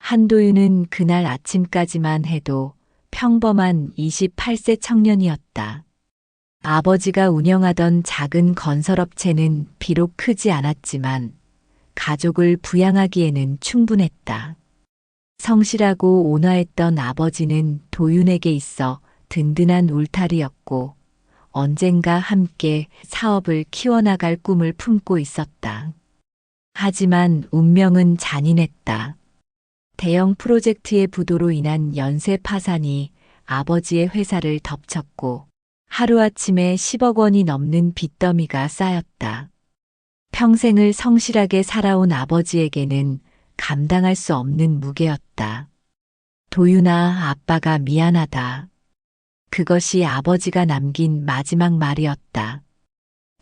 한도윤은 그날 아침까지만 해도 평범한 28세 청년이었다. 아버지가 운영하던 작은 건설업체는 비록 크지 않았지만 가족을 부양하기에는 충분했다. 성실하고 온화했던 아버지는 도윤에게 있어 든든한 울타리였고 언젠가 함께 사업을 키워나갈 꿈을 품고 있었다. 하지만 운명은 잔인했다. 대형 프로젝트의 부도로 인한 연쇄 파산이 아버지의 회사를 덮쳤고 하루아침에 10억 원이 넘는 빚더미가 쌓였다. 평생을 성실하게 살아온 아버지에게는 감당할 수 없는 무게였다. 도윤아, 아빠가 미안하다. 그것이 아버지가 남긴 마지막 말이었다.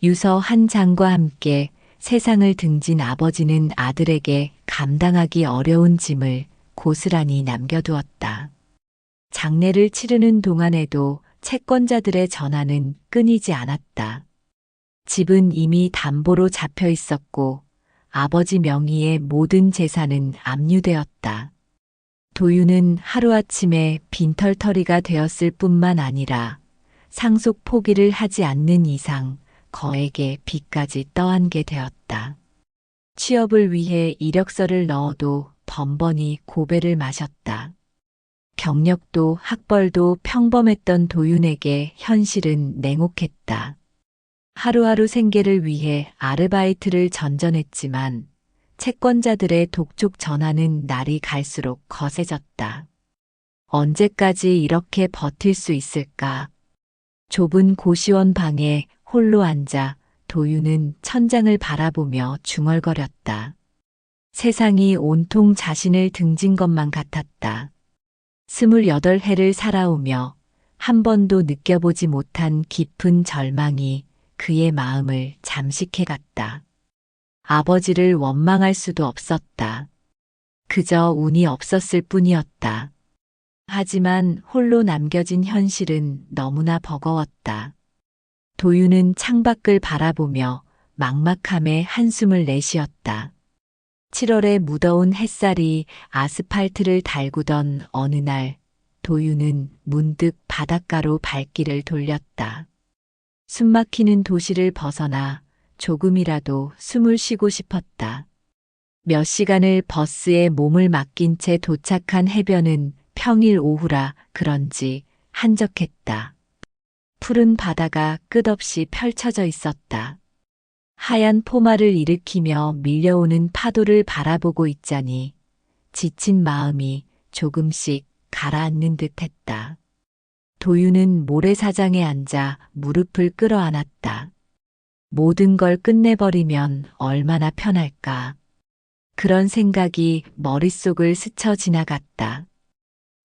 유서 한 장과 함께 세상을 등진 아버지는 아들에게 감당하기 어려운 짐을 고스란히 남겨두었다. 장례를 치르는 동안에도 채권자들의 전화는 끊이지 않았다. 집은 이미 담보로 잡혀 있었고 아버지 명의의 모든 재산은 압류되었다. 도윤은 하루아침에 빈털터리가 되었을 뿐만 아니라 상속 포기를 하지 않는 이상 거액의 빚까지 떠안게 되었다. 취업을 위해 이력서를 넣어도 번번이 고배를 마셨다. 경력도 학벌도 평범했던 도윤에게 현실은 냉혹했다. 하루하루 생계를 위해 아르바이트를 전전했지만 채권자들의 독촉 전화는 날이 갈수록 거세졌다. 언제까지 이렇게 버틸 수 있을까? 좁은 고시원 방에 홀로 앉아 도윤은 천장을 바라보며 중얼거렸다. 세상이 온통 자신을 등진 것만 같았다. 28해를 살아오며 한 번도 느껴보지 못한 깊은 절망이 그의 마음을 잠식해갔다. 아버지를 원망할 수도 없었다. 그저 운이 없었을 뿐이었다. 하지만 홀로 남겨진 현실은 너무나 버거웠다. 도윤은 창밖을 바라보며 막막함에 한숨을 내쉬었다. 7월의 무더운 햇살이 아스팔트를 달구던 어느 날 도윤은 문득 바닷가로 발길을 돌렸다. 숨막히는 도시를 벗어나 조금이라도 숨을 쉬고 싶었다. 몇 시간을 버스에 몸을 맡긴 채 도착한 해변은 평일 오후라 그런지 한적했다. 푸른 바다가 끝없이 펼쳐져 있었다. 하얀 포마를 일으키며 밀려오는 파도를 바라보고 있자니 지친 마음이 조금씩 가라앉는 듯했다. 도윤은 모래사장에 앉아 무릎을 끌어안았다. 모든 걸 끝내버리면 얼마나 편할까. 그런 생각이 머릿속을 스쳐 지나갔다.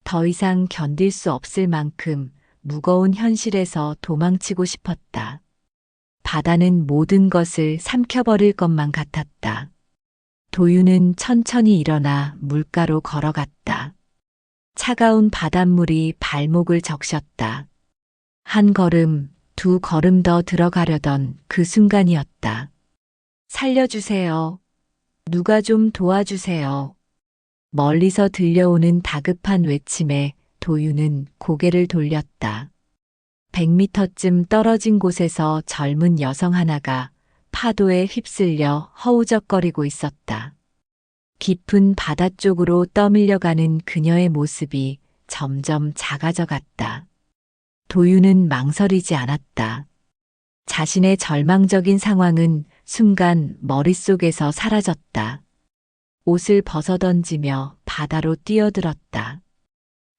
더 이상 견딜 수 없을 만큼 무거운 현실에서 도망치고 싶었다. 바다는 모든 것을 삼켜버릴 것만 같았다. 도윤은 천천히 일어나 물가로 걸어갔다. 차가운 바닷물이 발목을 적셨다. 한 걸음, 두 걸음 더 들어가려던 그 순간이었다. 살려주세요. 누가 좀 도와주세요. 멀리서 들려오는 다급한 외침에 도윤은 고개를 돌렸다. 100m쯤 떨어진 곳에서 젊은 여성 하나가 파도에 휩쓸려 허우적거리고 있었다. 깊은 바다 쪽으로 떠밀려가는 그녀의 모습이 점점 작아져 갔다. 도윤은 망설이지 않았다. 자신의 절망적인 상황은 순간 머릿속에서 사라졌다. 옷을 벗어던지며 바다로 뛰어들었다.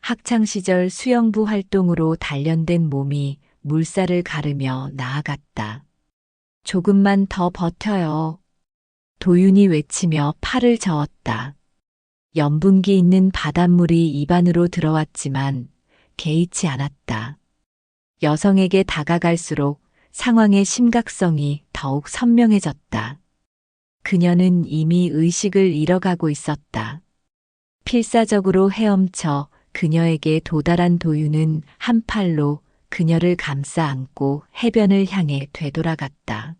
학창시절 수영부 활동으로 단련된 몸이 물살을 가르며 나아갔다. 조금만 더 버텨요. 도윤이 외치며 팔을 저었다. 염분기 있는 바닷물이 입안으로 들어왔지만 개의치 않았다. 여성에게 다가갈수록 상황의 심각성이 더욱 선명해졌다. 그녀는 이미 의식을 잃어가고 있었다. 필사적으로 헤엄쳐 그녀에게 도달한 도윤은 한 팔로 그녀를 감싸 안고 해변을 향해 되돌아갔다.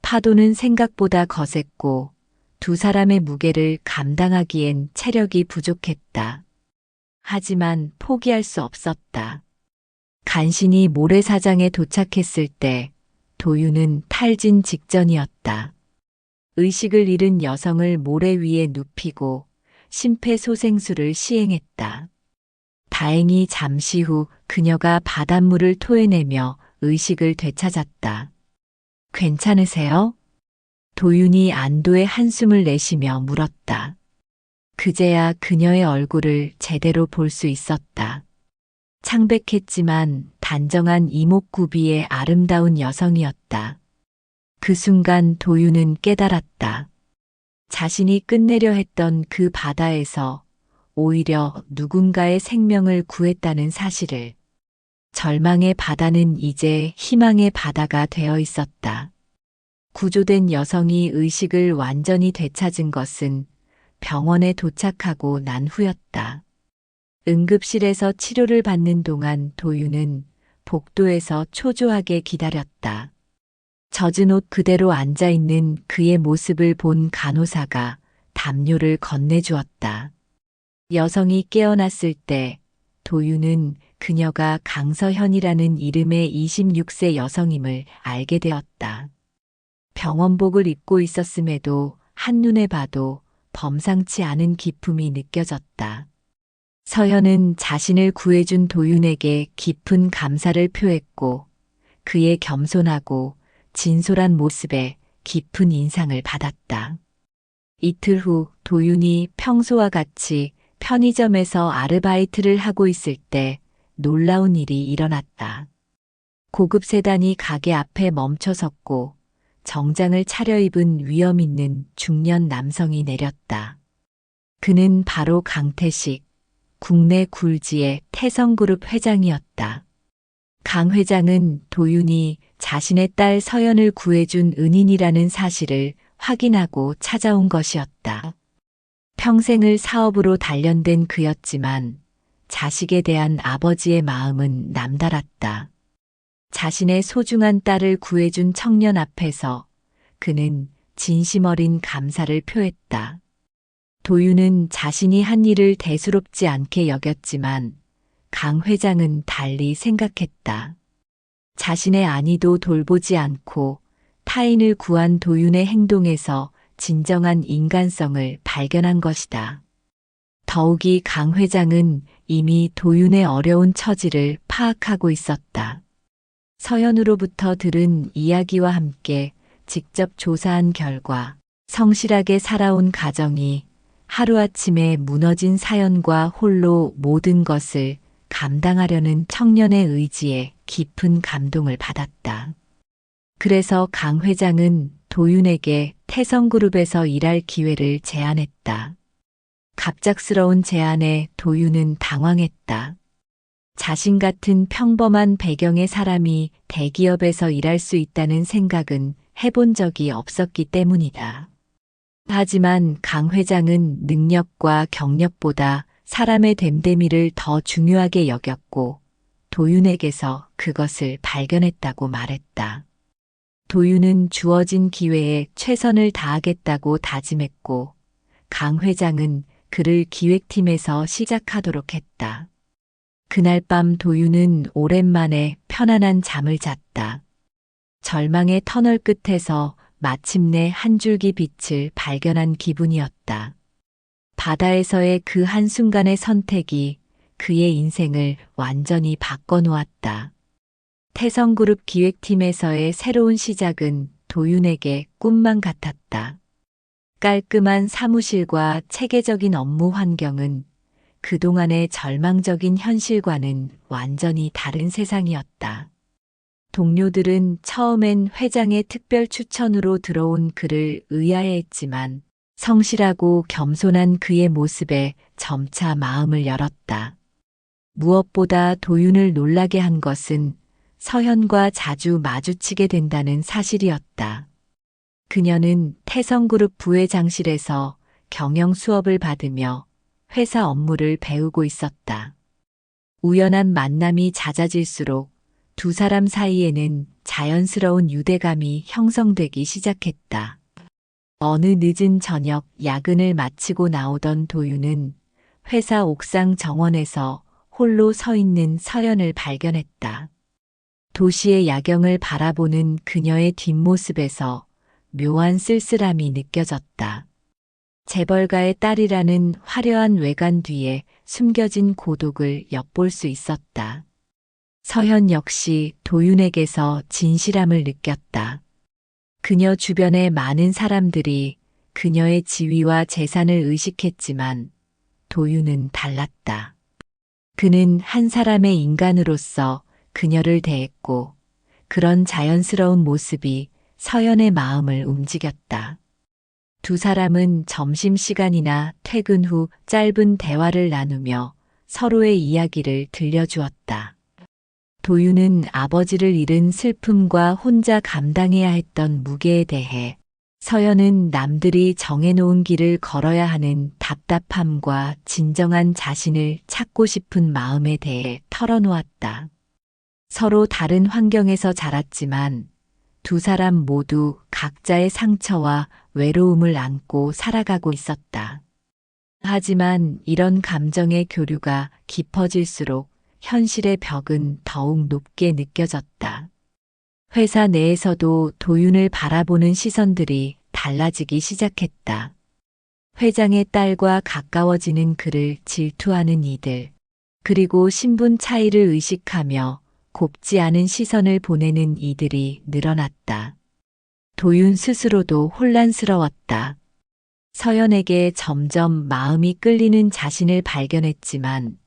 파도는 생각보다 거셌고 두 사람의 무게를 감당하기엔 체력이 부족했다. 하지만 포기할 수 없었다. 간신히 모래사장에 도착했을 때 도유는 탈진 직전이었다. 의식을 잃은 여성을 모래 위에 눕히고 심폐소생술을 시행했다. 다행히 잠시 후 그녀가 바닷물을 토해내며 의식을 되찾았다. 괜찮으세요? 도윤이 안도의 한숨을 내쉬며 물었다. 그제야 그녀의 얼굴을 제대로 볼 수 있었다. 창백했지만 단정한 이목구비의 아름다운 여성이었다. 그 순간 도윤은 깨달았다. 자신이 끝내려 했던 그 바다에서 오히려 누군가의 생명을 구했다는 사실을. 절망의 바다는 이제 희망의 바다가 되어 있었다. 구조된 여성이 의식을 완전히 되찾은 것은 병원에 도착하고 난 후였다. 응급실에서 치료를 받는 동안 도윤은 복도에서 초조하게 기다렸다. 젖은 옷 그대로 앉아있는 그의 모습을 본 간호사가 담요를 건네주었다. 여성이 깨어났을 때 도윤은 그녀가 강서현이라는 이름의 26세 여성임을 알게 되었다. 병원복을 입고 있었음에도 한눈에 봐도 범상치 않은 기품이 느껴졌다. 서현은 자신을 구해준 도윤에게 깊은 감사를 표했고 그의 겸손하고 진솔한 모습에 깊은 인상을 받았다. 이틀 후 도윤이 평소와 같이 편의점에서 아르바이트를 하고 있을 때 놀라운 일이 일어났다. 고급 세단이 가게 앞에 멈춰섰고 정장을 차려입은 위험 있는 중년 남성이 내렸다. 그는 바로 강태식, 국내 굴지의 태성그룹 회장이었다. 강 회장은 도윤이 자신의 딸 서연을 구해준 은인이라는 사실을 확인하고 찾아온 것이었다. 평생을 사업으로 단련된 그였지만 자식에 대한 아버지의 마음은 남달랐다. 자신의 소중한 딸을 구해준 청년 앞에서 그는 진심 어린 감사를 표했다. 도윤은 자신이 한 일을 대수롭지 않게 여겼지만 강 회장은 달리 생각했다. 자신의 안위도 돌보지 않고 타인을 구한 도윤의 행동에서 진정한 인간성을 발견한 것이다. 더욱이 강 회장은 이미 도윤의 어려운 처지를 파악하고 있었다. 서연으로부터 들은 이야기와 함께 직접 조사한 결과 성실하게 살아온 가정이 하루아침에 무너진 사연과 홀로 모든 것을 감당하려는 청년의 의지에 깊은 감동을 받았다. 그래서 강 회장은 도윤에게 태성그룹에서 일할 기회를 제안했다. 갑작스러운 제안에 도윤은 당황했다. 자신 같은 평범한 배경의 사람이 대기업에서 일할 수 있다는 생각은 해본 적이 없었기 때문이다. 하지만 강 회장은 능력과 경력보다 사람의 됨됨이를 더 중요하게 여겼고 도윤에게서 그것을 발견했다고 말했다. 도윤은 주어진 기회에 최선을 다하겠다고 다짐했고 강 회장은 그를 기획팀에서 시작하도록 했다. 그날 밤 도윤은 오랜만에 편안한 잠을 잤다. 절망의 터널 끝에서 마침내 한 줄기 빛을 발견한 기분이었다. 바다에서의 그 한순간의 선택이 그의 인생을 완전히 바꿔놓았다. 태성그룹 기획팀에서의 새로운 시작은 도윤에게 꿈만 같았다. 깔끔한 사무실과 체계적인 업무 환경은 그동안의 절망적인 현실과는 완전히 다른 세상이었다. 동료들은 처음엔 회장의 특별 추천으로 들어온 그를 의아해했지만 성실하고 겸손한 그의 모습에 점차 마음을 열었다. 무엇보다 도윤을 놀라게 한 것은 서현과 자주 마주치게 된다는 사실이었다. 그녀는 태성그룹 부회장실에서 경영 수업을 받으며 회사 업무를 배우고 있었다. 우연한 만남이 잦아질수록 두 사람 사이에는 자연스러운 유대감이 형성되기 시작했다. 어느 늦은 저녁 야근을 마치고 나오던 도윤은 회사 옥상 정원에서 홀로 서 있는 서연을 발견했다. 도시의 야경을 바라보는 그녀의 뒷모습에서 묘한 쓸쓸함이 느껴졌다. 재벌가의 딸이라는 화려한 외관 뒤에 숨겨진 고독을 엿볼 수 있었다. 서현 역시 도윤에게서 진실함을 느꼈다. 그녀 주변의 많은 사람들이 그녀의 지위와 재산을 의식했지만 도윤은 달랐다. 그는 한 사람의 인간으로서 그녀를 대했고 그런 자연스러운 모습이 서연의 마음을 움직였다. 두 사람은 점심시간이나 퇴근 후 짧은 대화를 나누며 서로의 이야기를 들려주었다. 도윤은 아버지를 잃은 슬픔과 혼자 감당해야 했던 무게에 대해, 서연은 남들이 정해놓은 길을 걸어야 하는 답답함과 진정한 자신을 찾고 싶은 마음에 대해 털어놓았다. 서로 다른 환경에서 자랐지만 두 사람 모두 각자의 상처와 외로움을 안고 살아가고 있었다. 하지만 이런 감정의 교류가 깊어질수록 현실의 벽은 더욱 높게 느껴졌다. 회사 내에서도 도윤을 바라보는 시선들이 달라지기 시작했다. 회장의 딸과 가까워지는 그를 질투하는 이들, 그리고 신분 차이를 의식하며 곱지 않은 시선을 보내는 이들이 늘어났다. 도윤 스스로도 혼란스러웠다. 서연에게 점점 마음이 끌리는 자신을 발견했지만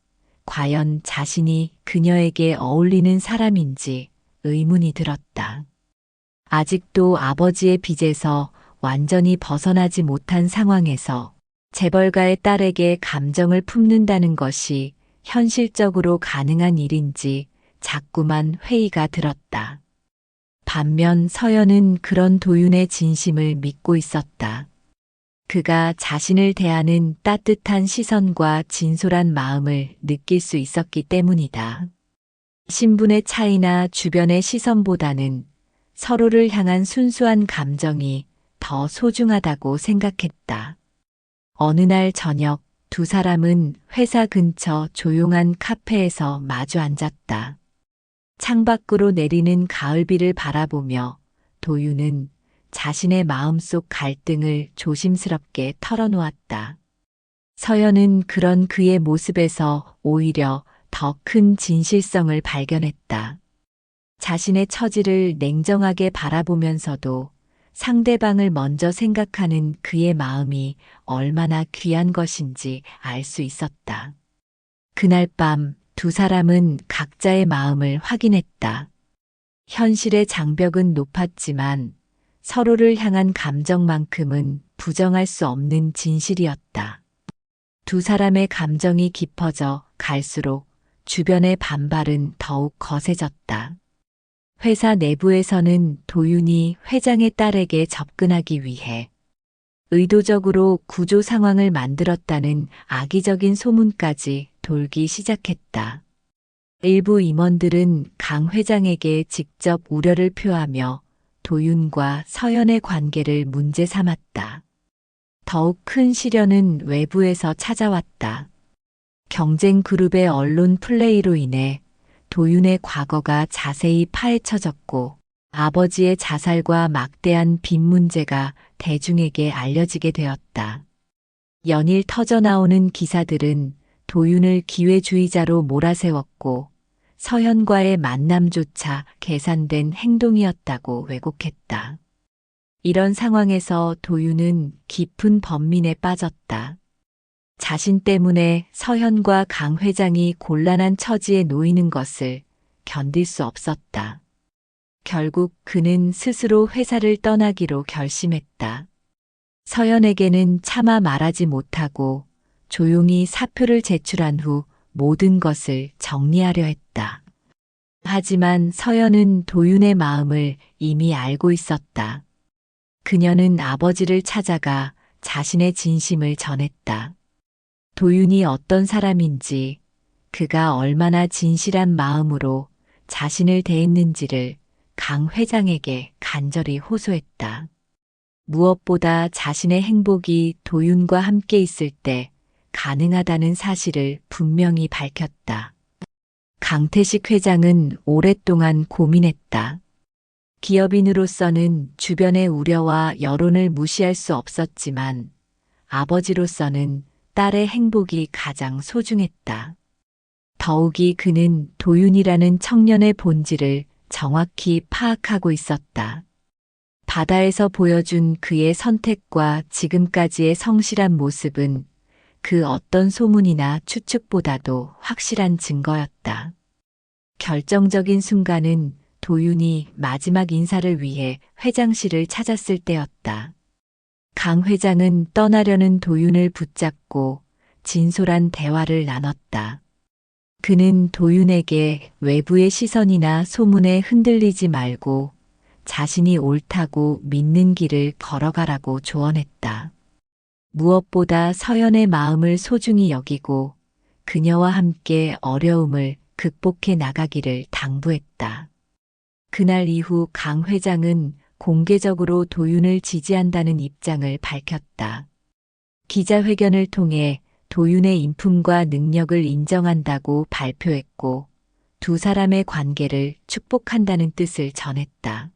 과연 자신이 그녀에게 어울리는 사람인지 의문이 들었다. 아직도 아버지의 빚에서 완전히 벗어나지 못한 상황에서 재벌가의 딸에게 감정을 품는다는 것이 현실적으로 가능한 일인지 자꾸만 회의가 들었다. 반면 서연은 그런 도윤의 진심을 믿고 있었다. 그가 자신을 대하는 따뜻한 시선과 진솔한 마음을 느낄 수 있었기 때문이다. 신분의 차이나 주변의 시선보다는 서로를 향한 순수한 감정이 더 소중하다고 생각했다. 어느 날 저녁 두 사람은 회사 근처 조용한 카페에서 마주 앉았다. 창밖으로 내리는 가을비를 바라보며 도윤은 자신의 마음속 갈등을 조심스럽게 털어놓았다. 서연은 그런 그의 모습에서 오히려 더 큰 진실성을 발견했다. 자신의 처지를 냉정하게 바라보면서도 상대방을 먼저 생각하는 그의 마음이 얼마나 귀한 것인지 알 수 있었다. 그날 밤 두 사람은 각자의 마음을 확인했다. 현실의 장벽은 높았지만 서로를 향한 감정만큼은 부정할 수 없는 진실이었다. 두 사람의 감정이 깊어져 갈수록 주변의 반발은 더욱 거세졌다. 회사 내부에서는 도윤이 회장의 딸에게 접근하기 위해 의도적으로 구조 상황을 만들었다는 악의적인 소문까지 돌기 시작했다. 일부 임원들은 강 회장에게 직접 우려를 표하며 도윤과 서연의 관계를 문제 삼았다. 더욱 큰 시련은 외부에서 찾아왔다. 경쟁 그룹의 언론 플레이로 인해 도윤의 과거가 자세히 파헤쳐졌고 아버지의 자살과 막대한 빚 문제가 대중에게 알려지게 되었다. 연일 터져나오는 기사들은 도윤을 기회주의자로 몰아세웠고 서현과의 만남조차 계산된 행동이었다고 왜곡했다. 이런 상황에서 도윤은 깊은 번민에 빠졌다. 자신 때문에 서현과 강 회장이 곤란한 처지에 놓이는 것을 견딜 수 없었다. 결국 그는 스스로 회사를 떠나기로 결심했다. 서연에게는 차마 말하지 못하고 조용히 사표를 제출한 후 모든 것을 정리하려 했다. 하지만 서연은 도윤의 마음을 이미 알고 있었다. 그녀는 아버지를 찾아가 자신의 진심을 전했다. 도윤이 어떤 사람인지, 그가 얼마나 진실한 마음으로 자신을 대했는지를 강 회장에게 간절히 호소했다. 무엇보다 자신의 행복이 도윤과 함께 있을 때 가능하다는 사실을 분명히 밝혔다. 강태식 회장은 오랫동안 고민했다. 기업인으로서는 주변의 우려와 여론을 무시할 수 없었지만 아버지로서는 딸의 행복이 가장 소중했다. 더욱이 그는 도윤이라는 청년의 본질을 정확히 파악하고 있었다. 바다에서 보여준 그의 선택과 지금까지의 성실한 모습은 그 어떤 소문이나 추측보다도 확실한 증거였다. 결정적인 순간은 도윤이 마지막 인사를 위해 회장실을 찾았을 때였다. 강 회장은 떠나려는 도윤을 붙잡고 진솔한 대화를 나눴다. 그는 도윤에게 외부의 시선이나 소문에 흔들리지 말고 자신이 옳다고 믿는 길을 걸어가라고 조언했다. 무엇보다 서연의 마음을 소중히 여기고 그녀와 함께 어려움을 극복해 나가기를 당부했다. 그날 이후 강 회장은 공개적으로 도윤을 지지한다는 입장을 밝혔다. 기자회견을 통해 도윤의 인품과 능력을 인정한다고 발표했고 두 사람의 관계를 축복한다는 뜻을 전했다.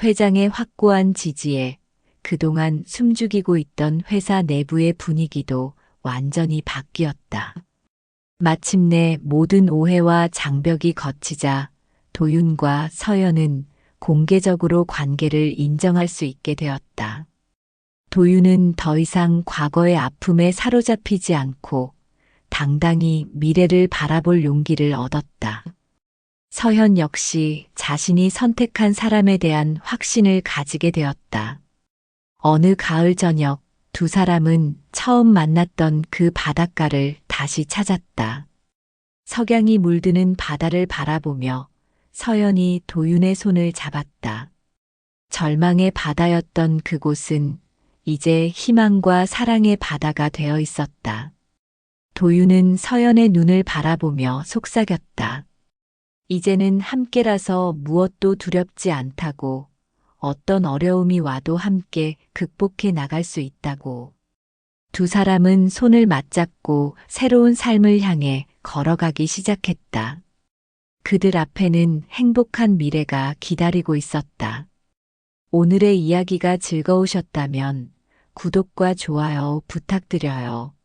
회장의 확고한 지지에 그동안 숨죽이고 있던 회사 내부의 분위기도 완전히 바뀌었다. 마침내 모든 오해와 장벽이 걷히자 도윤과 서연은 공개적으로 관계를 인정할 수 있게 되었다. 도윤은 더 이상 과거의 아픔에 사로잡히지 않고 당당히 미래를 바라볼 용기를 얻었다. 서현 역시 자신이 선택한 사람에 대한 확신을 가지게 되었다. 어느 가을 저녁 두 사람은 처음 만났던 그 바닷가를 다시 찾았다. 석양이 물드는 바다를 바라보며 서연이 도윤의 손을 잡았다. 절망의 바다였던 그곳은 이제 희망과 사랑의 바다가 되어 있었다. 도윤은 서연의 눈을 바라보며 속삭였다. 이제는 함께라서 무엇도 두렵지 않다고, 어떤 어려움이 와도 함께 극복해 나갈 수 있다고. 두 사람은 손을 맞잡고 새로운 삶을 향해 걸어가기 시작했다. 그들 앞에는 행복한 미래가 기다리고 있었다. 오늘의 이야기가 즐거우셨다면 구독과 좋아요 부탁드려요.